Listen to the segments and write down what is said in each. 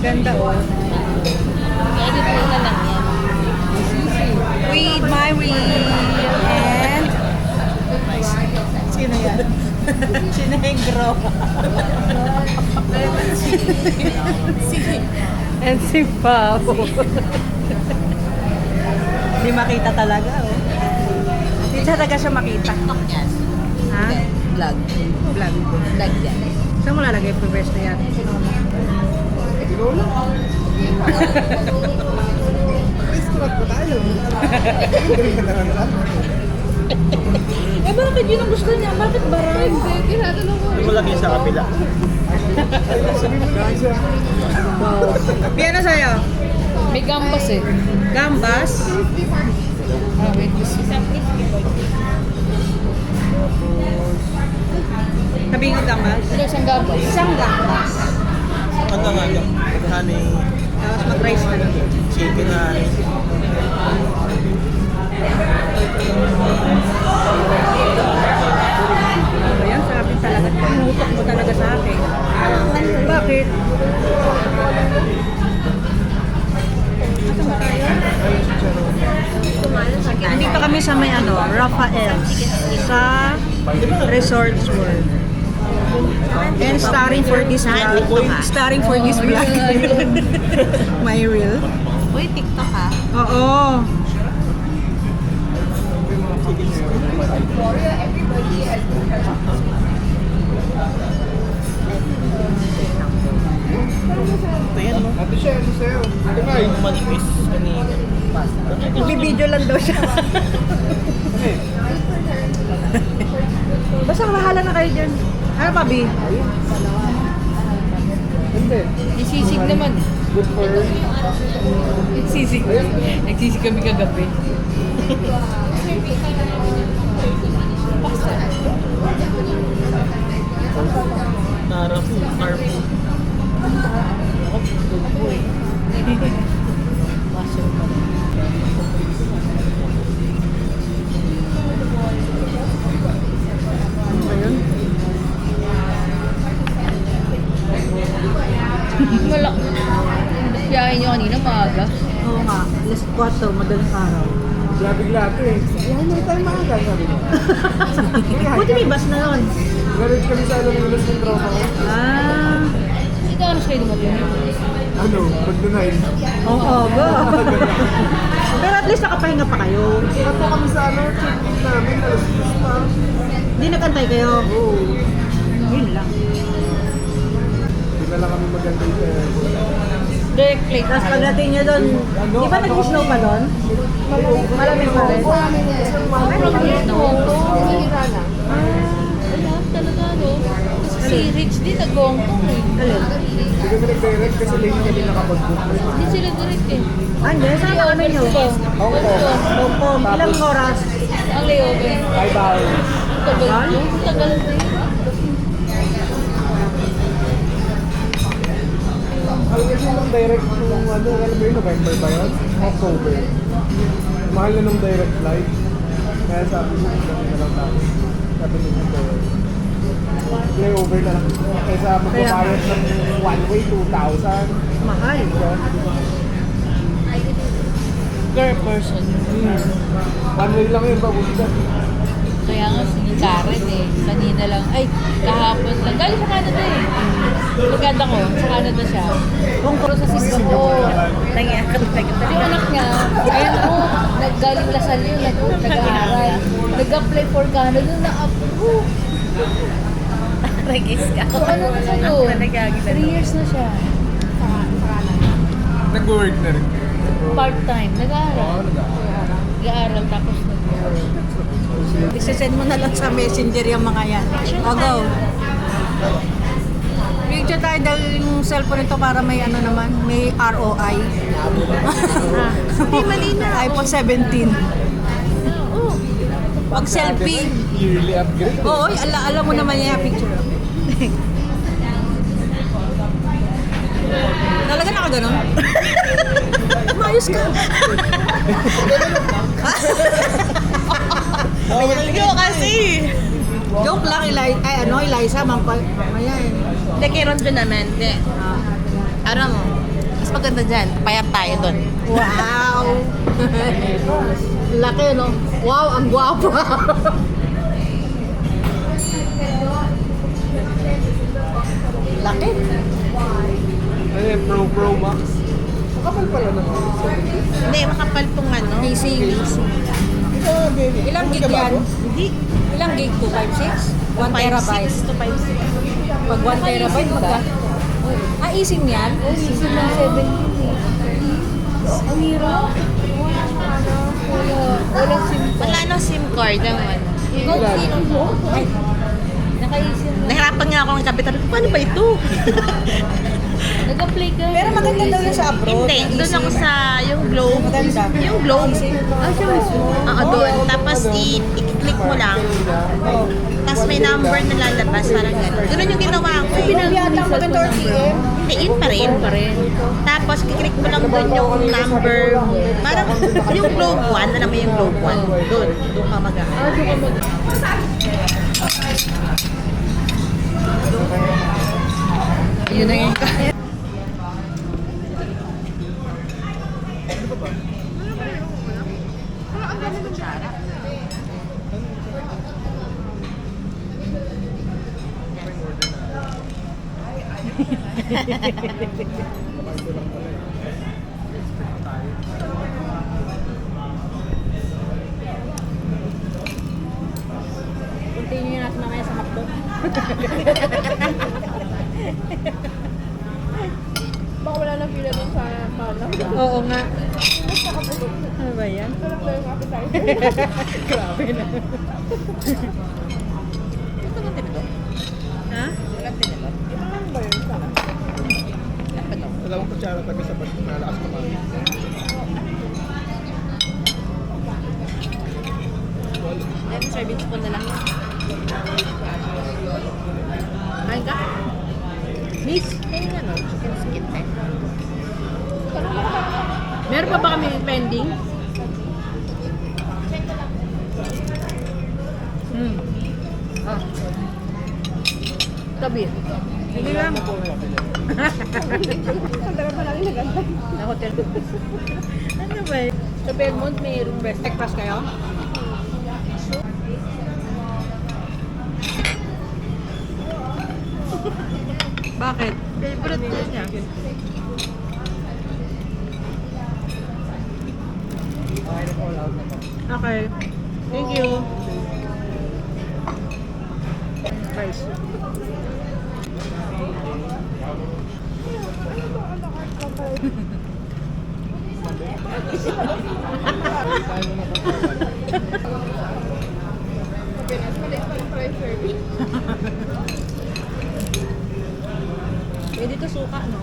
Ganda oh. Edit mo na lang yan. With my reel and... Sino yan? Sino yung grow? And si Pao. Hindi makita talaga oh. Hindi talaga siya makita. TikTok yan. Ha? Vlog. Vlog. Vlog yan. Saan mo lalagay previous na yan? Restaurant ko tayo. Eh bakit yun ang gusto niya? Bakit barang? Hindi, tinatanong ko. Hindi mo lagay sa kapila. Piano sa'yo? May gambas eh. Gambas? Ah, wait. Sabihin ko gambas? Ito isang gambas. Isang gambas. Ano nga yun? Honey, Tapos mag-rice na lang. chicken honey. Ayan, sabi talaga. Pinutok mo talaga sa akin. Bakit? Asan ba tayo? Hindi pa kami sa may ano, Rafael's. Sa Resorts World. And starring for this vlog. Starring for this vlog. My reel. Uy, TikTok ha? Oo. Ito yan, no? Ate siya, ano sa'yo? Ate nga, Yung manipis. Bibidyo lang daw siya. Basta mahala na kayo dyan. Ano pa, Bi? hindi. May sisig naman. Good for her. Sisig. Nagsisig kami kagabi. Narafu, carfu. Baso pa rin. Ano ba yun? Malak. Biyahe nyo kanina maaga. Oo nga. Last quarter, madaling araw. Bigla-bigla ito eh. Yan na tayo maaga, sabi niya. Buti may bus na nun. Garit kami sa alam ng ng tropa ko. Ah. Ikaw ano kayo dumating? Ano, mag-9. Oo, go. Pero at least nakapahinga pa kayo. Sikat po kami sa ano, check-in namin, alas 10 pa. Hindi nagantay kayo. Oo. Yun lang. Hindi na lang kami maganda sa Direct plate. Tapos pagdating niya doon, di ba nag-snow pa doon? Malamig pa rin. From here to Hong Kong, hihira na. Wala talaga no. Si Rich din nag-Hong Kong eh. Alin? Hindi kami nag-direct kasi late kami nakapag-book. Hindi sila direct eh. Ano? Saan na kami nyo? Hong Kong. Hong Kong. Ilang oras? Ang layover. 5 hours. Tagal yun. Tagal din. Ang kasi nung direct nung ano, alam mo yun, November ba yun? October. Mahal na nung direct flight. Kaya sabi ko, sabi na lang tayo. Sabi nung layover na lang. Kaysa magpapalit ng one way, 2,000. Mahal. Per person. One way lang yun, papunta. Kaya nga si Karen eh. Kanina lang. Ay, kahapon lang. Galing sa Canada eh. Maganda ko. Sa Canada siya. Pero sa sister ko. Yung anak niya, ayun o, naggaling Lasal yun, nag-aaral. Nag-apply for Canada, na-approve. Regis ka. So ano na siya doon? 3 years na siya. Nag-work na rin. Part-time. Nag-aaral. Nag-aaral tapos nag-work. Isisend mo na lang sa messenger yung mga yan. O, go. Picture tayo dahil yung cellphone nito para may ano naman, may ROI. Hindi, mali na. iPhone 17. Oo. Pag selfie. Yearly upgrade. Oo, alam mo naman yung picture. Talaga na ako ganun? Mayos ka. Joke kasi. Joke lang, Eliza, mamaya. Hindi, kay Ron naman. Hindi. Ah. Aram mo. maganda dyan, payat tayo doon. Wow! Laki, no? Wow, ang gwapo. Laki. Ano yung Pro Max? Makapal pala naman. Hindi, makapal tong ano. Casing. Ilang gig yan? Hindi. Ilang gig? 256? 1 terabyte. 256. Pag 1 terabyte, magka... Ah, eSIM yan? eSIM ng 70. Ang hirap. Wala SIM card. Wala no SIM card naman. Ay, naka-eSIM na. Nahirapan nga ako ng kapitan. Paano ba ito? Nag-apply ka. Pero maganda daw yun sa abroad. Hindi, doon ako sa yung Globe. Maganda. Yung Globe. Ah, siya mismo. Oo, doon. Tapos i-click mo lang. Tapos may number na lalabas. Parang gano'n. Doon yung ginawa ko. Yata maganda RTM. Hindi, yun pa rin. Tapos kiklik mo lang doon yung number. Parang yung Globe 1. Alam mo yung Globe 1. Doon. Doon ka Yun na yun. Continue natin mamaya sa McDo. Baka wala nang pila dun sa pala. Oo nga. Ano ba yan? Sarap na yung appetizer. Grabe na. Ha? Ito lang ba yun sana? Dalawang kutsara taga sa malakas naman. Serving spoon na lang. Kain ka? Miss? Kain ano? Chicken skin eh. Meron pa ba kami pending? Ah. Tabi. Hindi lang. Ang dami pa namin naganda. Na hotel. Ano ba yun? Sa Belmont may room breakfast kayo? Bakit? Favorite ko niya. Okay. Thank you. Rice. Pinas, maliit pa yung price service. Pwede to suka, no?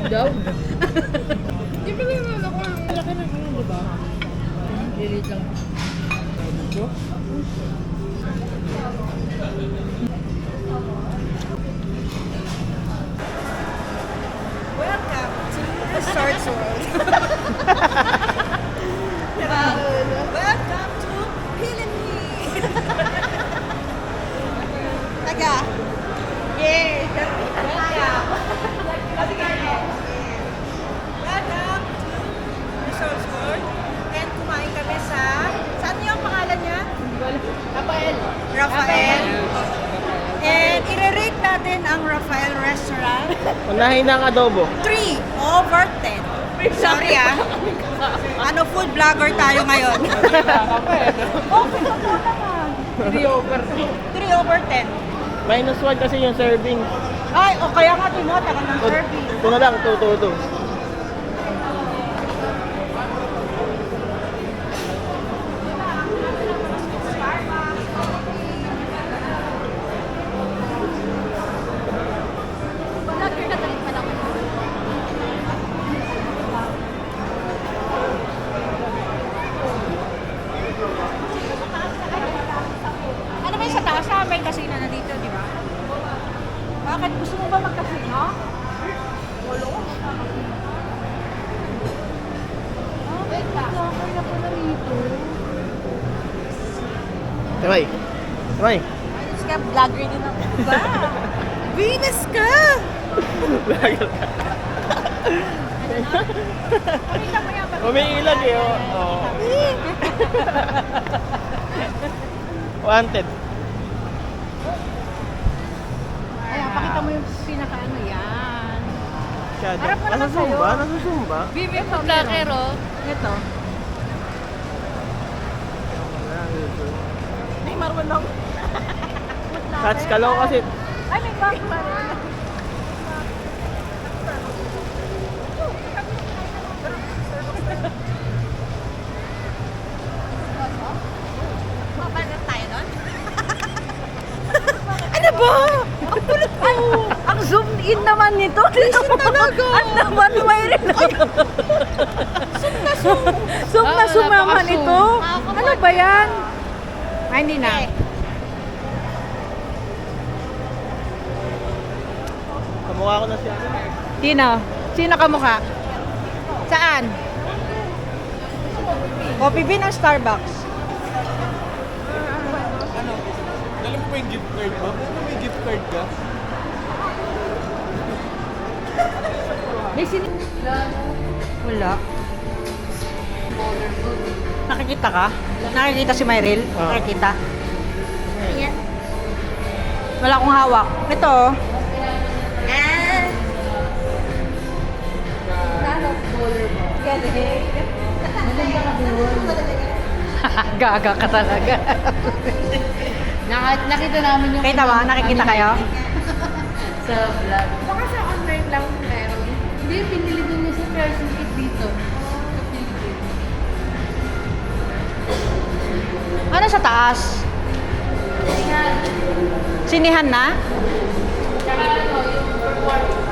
Daw. Di ba naman ako yung Laki na yun, di ba? Lilit lang. Welcome to the Sharks World. Welcome to Pilini. Taga. Yay! Welcome. Welcome to the Sharks World. And kumain kami sa... Saan yung pangalan niya? Rafael. And i-rate natin ang Rafael Restaurant. Unahin ng adobo. 3 over 10. Sorry ano, food vlogger tayo ngayon. Okay, totoo naman. 3 over. 3 over 10. Minus 1 kasi yung serving. Ay, o kaya nga tinatakan ng serving. Ito na lang, ito. Ano ba yung sa taas? May casino na dito, di ba? Bakit? Gusto mo ba magkasino? Wala. Sabay. Sabay. Venus ka, vlogger din ako. Ba? Venus ka! Vlogger ka. Umiilag eh. Oh. Wanted. Ayan, pakita mo yung pinaka-ano yan. Shadow. Harap mo naman Nasa Zumba? sa'yo. Nasa Zumba? Bibi ko vlogger, oh. Ito. Ay, marunong. Touch ka lang kasi. Ay, may bago. Papalit tayo doon? Ano ba? Ang kulit ko. Ang zoom in naman nito. Talaga. Ang naman may rin. Zoom na zoom naman ito. Ano ba yan? Ay, hindi na. Kamukha ko na siya. Sino? Sino kamukha? Saan? Coffee Bean o Starbucks? Alam mo ba yung gift card mo? Ano may gift card ka? May sini... Wala. Nakikita ka? Nakikita si Myril? Nakikita? Ayan. Wala akong hawak. Ito. oh. Ah! Gaga ka talaga. Nakita namin yung... Kita ba? Nakikita kayo? Sa vlog. Baka sa online lang meron. Hindi, pinili din niya sa person kit dito. Sa Philippines. Ano sa taas? Sinihan na? Tsaka ano, yung performance.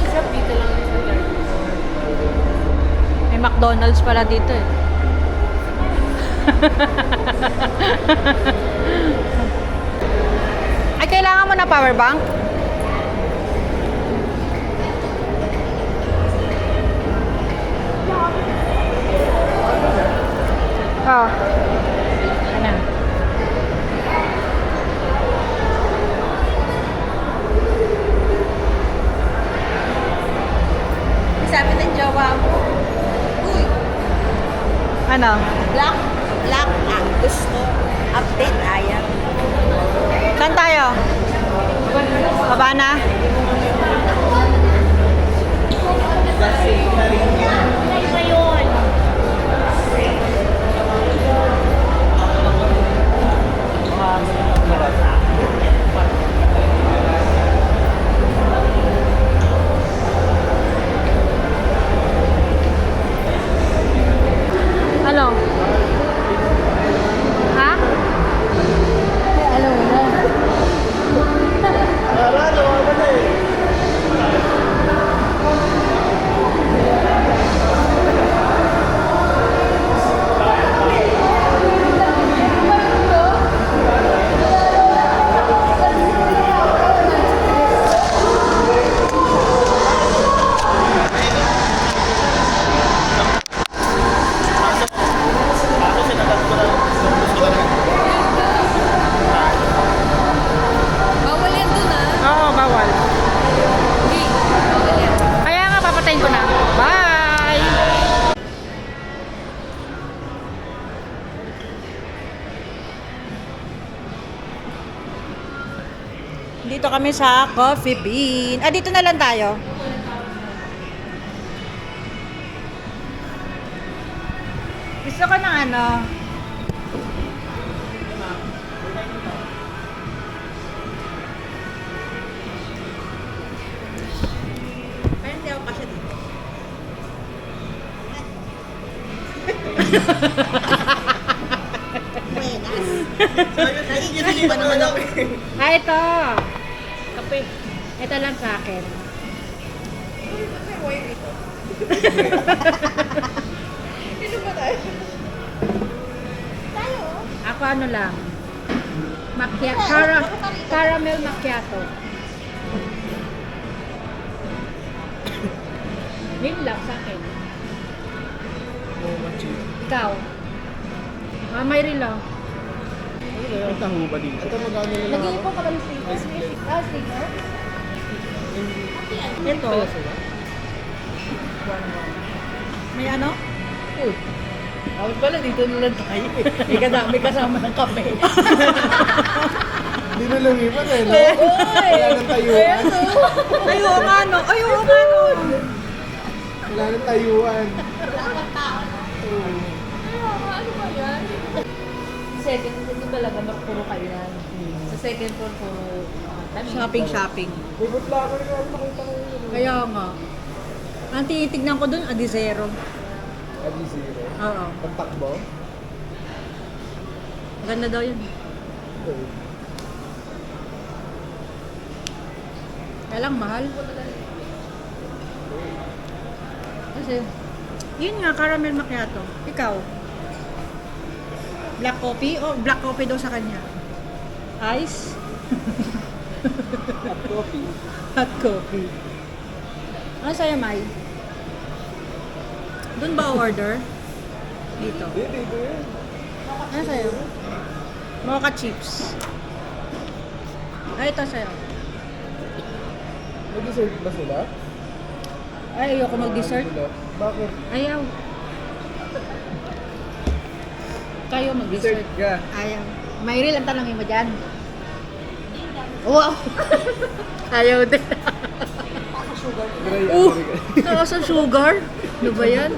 Isa dito lang yung sa third. May McDonald's pala dito eh. Ay, kailangan mo na power bank? Oh. Ano? Sabi ng jowa mo, uy, Ano? black, gusto, update, ayaw. Saan tayo? Baba na? Ano? Ha? Alam mo na. Wala, nawawa na eh. Bawal yan dun, ah. Oo, bawal. Hindi, bawal yan. Kaya nga, papatayin ko na. Bye! Dito kami sa Coffee Bean. Ah, dito na lang tayo. Gusto ko ng ano. Pero hindi ako kasya dito. Buenas. Naiinis pa naman ako. Ah, ito. Kape. Ito lang sa akin. Sino ba tayo? Ako ano lang. Caramel macchiato. Yun lang sa akin. machip. Ikaw. May rila. Ang taho ba dito? Ito magkano na lang ako? Nag-iipon ka ba ng sticker? Sticker? Ito. May ano? Ako pala, dito na lang tayo. May kasama ng kape. Hindi na lumipat eh, no? Wala nang tayuan. Ayaw nga no. Ayaw nga no. Wala nang tayuan. Second, hindi talaga puro kayo yan. Sa second floor, puro Shopping. Bubot lang ako rin ako nakita ko yun. Kaya nga. Ang tinitignan ko dun, Adizero. Adi zero. Oo. Pagtakbo. Ganda daw yun. Kaya lang, mahal. Kasi, yun nga, caramel macchiato. Ikaw? Black coffee? O, black coffee daw sa kanya. Ice? Hot coffee. Hot coffee. Ano sa'yo, Mai? Doon ba order? Dito. Dito yan. Ano sa'yo? Mocha chips. Ay, ito sa'yo. May dessert ba sila? Ay, ayoko mag-dessert. Bakit? Ayaw. Kayo mag-dessert. Dessert ka. Ayaw. Mayril, ang tanongin mo dyan. Wow! Ayaw din. Gray, Taas ang sugar? Ano ba yan?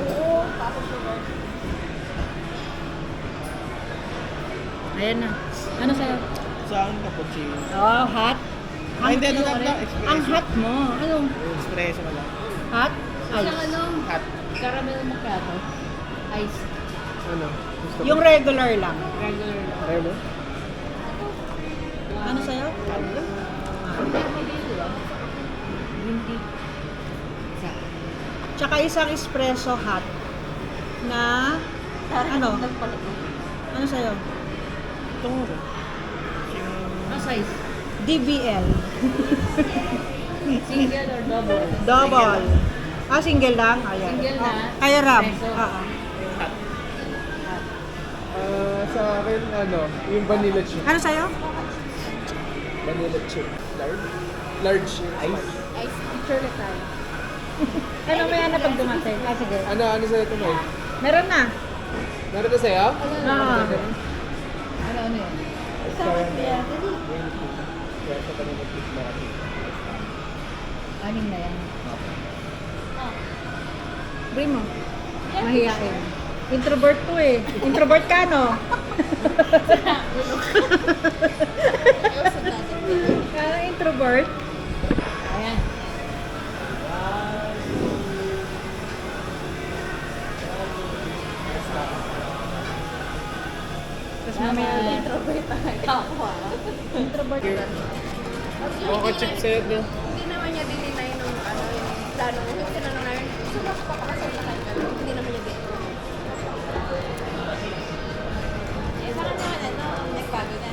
Ayan na. Ano sa'yo? Sa akin, cappuccino. Oh, hot? Ay, hindi, Ang- ano lang, espresso. Ang hot mo. Ano? Espresso na lang. Hot? Ice. Hot. caramel macchiato. Ice. Ano? Gusto mo? Yung regular lang. Regular lang. Ayaw mo? Ano sa'yo? Green tea. Tsaka isang espresso hot na ano? Ano sa'yo? Ito mo ba? Ano size? DBL. Single or double? Double. Ah, single lang? Ayan. Single na. Kaya ram. Peso. Oo. Sa akin, ano, yung vanilla chip. Ano sa'yo? Vanilla chip. Large? Large. Ice. Ice picture na tayo. Ano may na pag dumating? Ah, sige. Ano sa'yo ito, May? Meron na. Meron to sa'yo? Ah. Ano yun? Kaya sa kanila chip na kasi. Anim na yan. Bring mo. Mahiyain. Introvert to eh. Introvert ka, no? Introvert. Ayan. Tapos mamaya ulit. Mocha chip sa'yo, no? Hindi naman niya dininay nung ano, yung plano niya. Yung tinanong namin, gusto mo pa pakasalahan ka? Hindi naman niya din. Eh, sa kanya ano, nagbago na.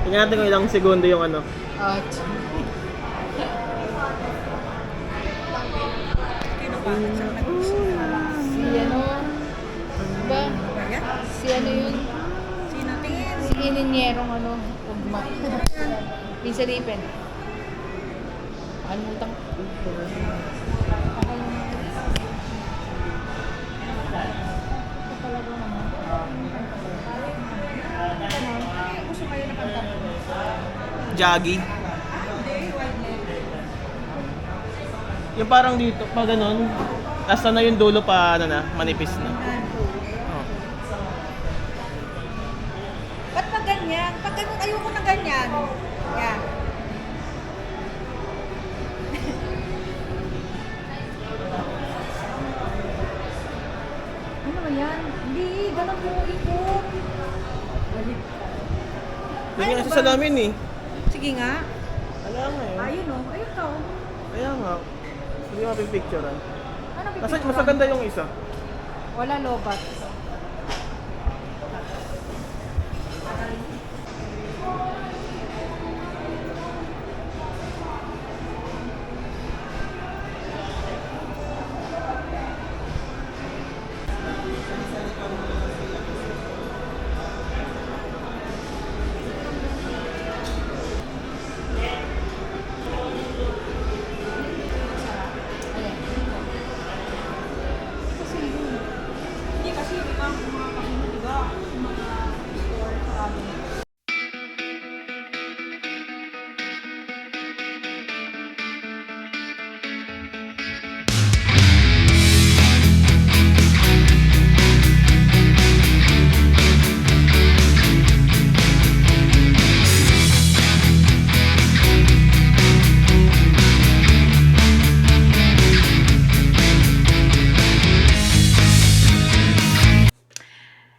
Tingnan natin kung ilang segundo yung ano. At, si ano, ba? Si ano yun? Sino tingin? Si Ininyerong ano, ugma. Pinsalipen. Kalimutan ko. Jaggy. Yung parang dito, pa ganun. Nasa na yung dulo pa, ano na, manipis na. Oh. Ba't pa ganyan? Pag ganun, ayoko na ganyan. Yan. Ano ba yan? Hindi, ganun mo ikot. Yun yung sa salamin eh. Sige nga. Kaya nga eh. Ayun o. Ayun ka o. Kaya nga. Hindi mo mapipicturean. Ano Mas maganda yung isa. Wala lobat. Hindi kasi yung mga kasino, diba? Mga store sa amin.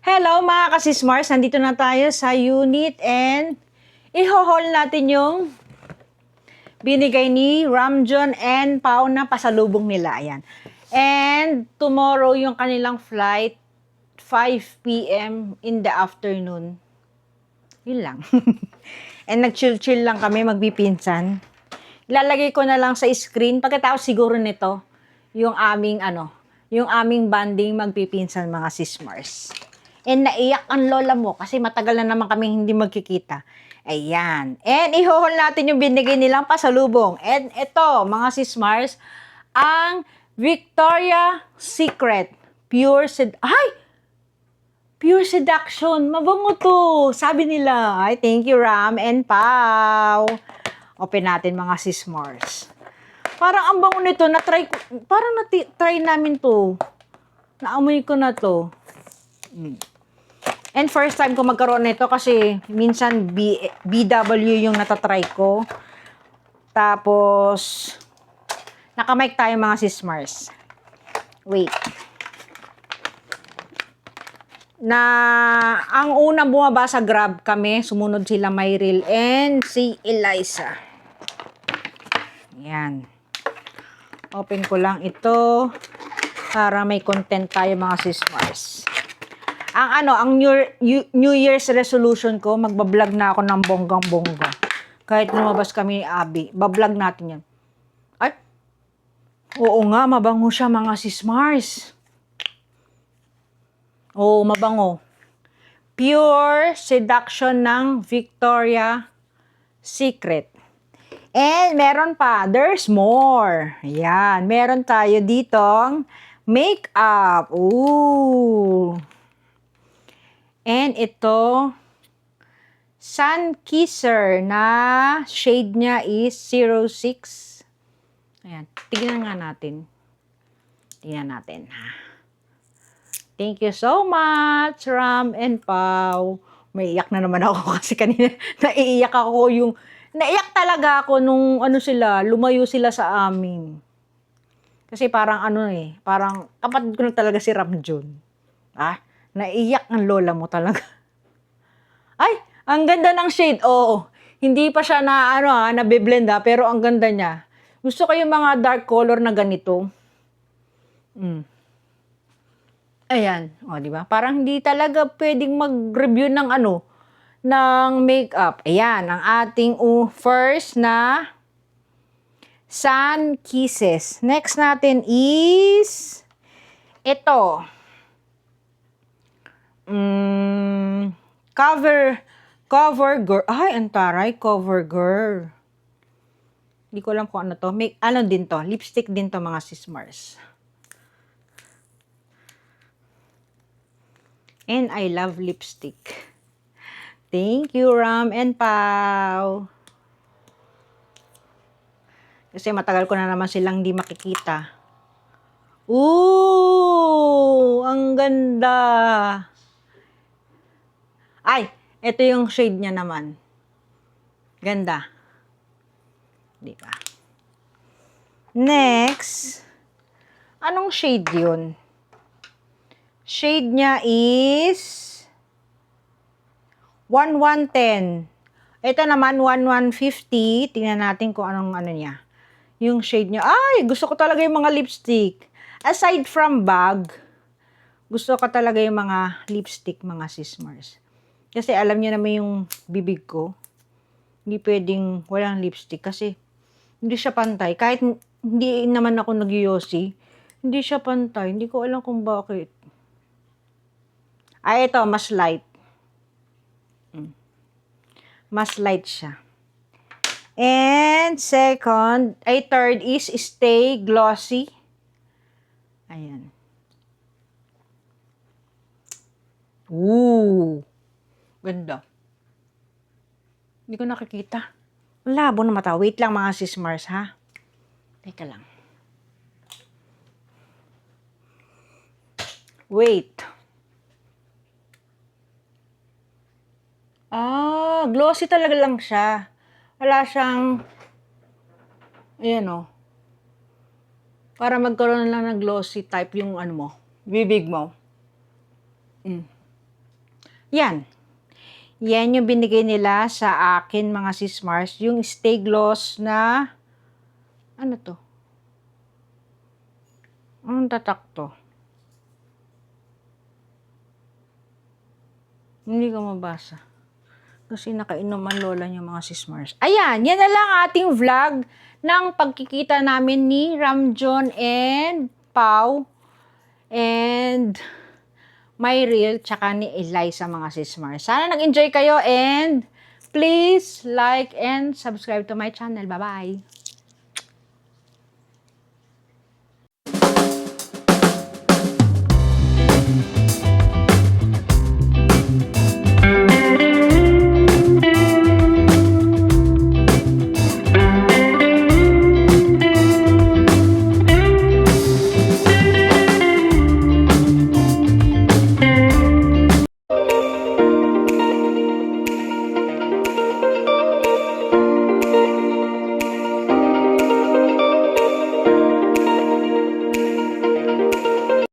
Hello mga kasismars, nandito na tayo sa unit and i-haul natin yung binigay ni Ramjon and Pao na pasalubong nila. Ayan. And tomorrow yung kanilang flight, 5 p.m. in the afternoon. Yun lang. And nag-chill-chill lang kami, magbipinsan. Ilalagay ko na lang sa screen. Pagkatapos siguro nito, yung aming banding magpipinsan mga sismars. And naiyak ang lola mo kasi matagal na naman kami hindi magkikita. Ayan. And ihohol natin yung binigay nilang pasalubong. And ito, mga sismars, ang Victoria's Secret Pure Seduction. Mabango to. Sabi nila. Ay, thank you, Ram and Pao. Open natin, mga sismars. Parang ang bango nito. Parang na-try namin to. Naamoy ko na to. And first time ko magkaroon nito kasi minsan BW yung natatry ko. Tapos, nakamike tayo mga sismars. Wait. Ang unang bumaba sa Grab kami, sumunod sila Myril and si Eliza. Yan. Open ko lang ito para may content tayo mga sismars. Ang New Year's resolution ko, magbablog na ako ng bonggang-bongga. Kahit lumabas kami ni Abby, bablog natin yan. Ay, oo nga, mabango siya mga sismars. Oo, mabango. Pure Seduction ng Victoria's Secret. And meron pa, there's more. Ayan, meron tayo ditong makeup. Ooh. And ito, Sun Kisser na shade niya is 06. Ayan, tignan nga natin. Tignan natin, ha. Thank you so much, Ram and Pao. May iyak na naman ako kasi kanina naiiyak talaga ako nung lumayo sila sa amin. Kasi parang parang kapatid ko na talaga si Ramjon. Naiyak ang lola mo talaga. Ay, ang ganda ng shade. Oo. Hindi pa siya nabiblend pero ang ganda niya. Gusto ko yung mga dark color na ganito. Ayan. O, di ba? Parang hindi talaga pwedeng mag-review ng ng makeup. Ayan, ang ating first na Sun Kisses. Next natin is ito. CoverGirl. Ay, ang taray, CoverGirl. Hindi ko alam kung ano to. Ano din to? Lipstick din to, mga sis-Mars. And I love lipstick. Thank you, Ram and Pau. Kasi matagal ko na naman silang di makikita. Ooh! Ang ganda! Ay! Ito yung shade niya naman. Ganda. Di ba? Next. Anong shade yun? Shade niya is 1110. Ito naman 1150. Tingnan natin kung anong ano niya. Yung shade niya. Ay, gusto ko talaga yung mga lipstick. Aside from bag, gusto ko talaga yung mga lipstick, mga sis-Mars. Kasi alam niyo naman yung bibig ko. Hindi pwedeng walang lipstick kasi hindi siya pantay. Kahit hindi naman ako nag-yossi, hindi siya pantay. Hindi ko alam kung bakit. Ay, ito, mas light. Mas light siya. And third is Stay Glossy. Ayan. Ooh. Ganda. Hindi ko nakikita. Ang labo na mata. Wait lang, mga sis-Mars, ha? Teka lang. Wait. Glossy talaga lang siya. Wala siyang, ayan o. Para magkaroon lang ng glossy type yung ano mo, bibig mo. Yan. Yan yung binigay nila sa akin, mga sis-Mars. Yung Stay Gloss na, ano to? Ang tatak to. Hindi ko mabasa. Kasi nakainuman lola niyo, mga sis-Mars. Ayan, yan na lang ating vlog ng pagkikita namin ni Ramjon and Pau and Myril tsaka ni Eliza, mga sis-Mars. Sana nag-enjoy kayo and please like and subscribe to my channel. Bye-bye!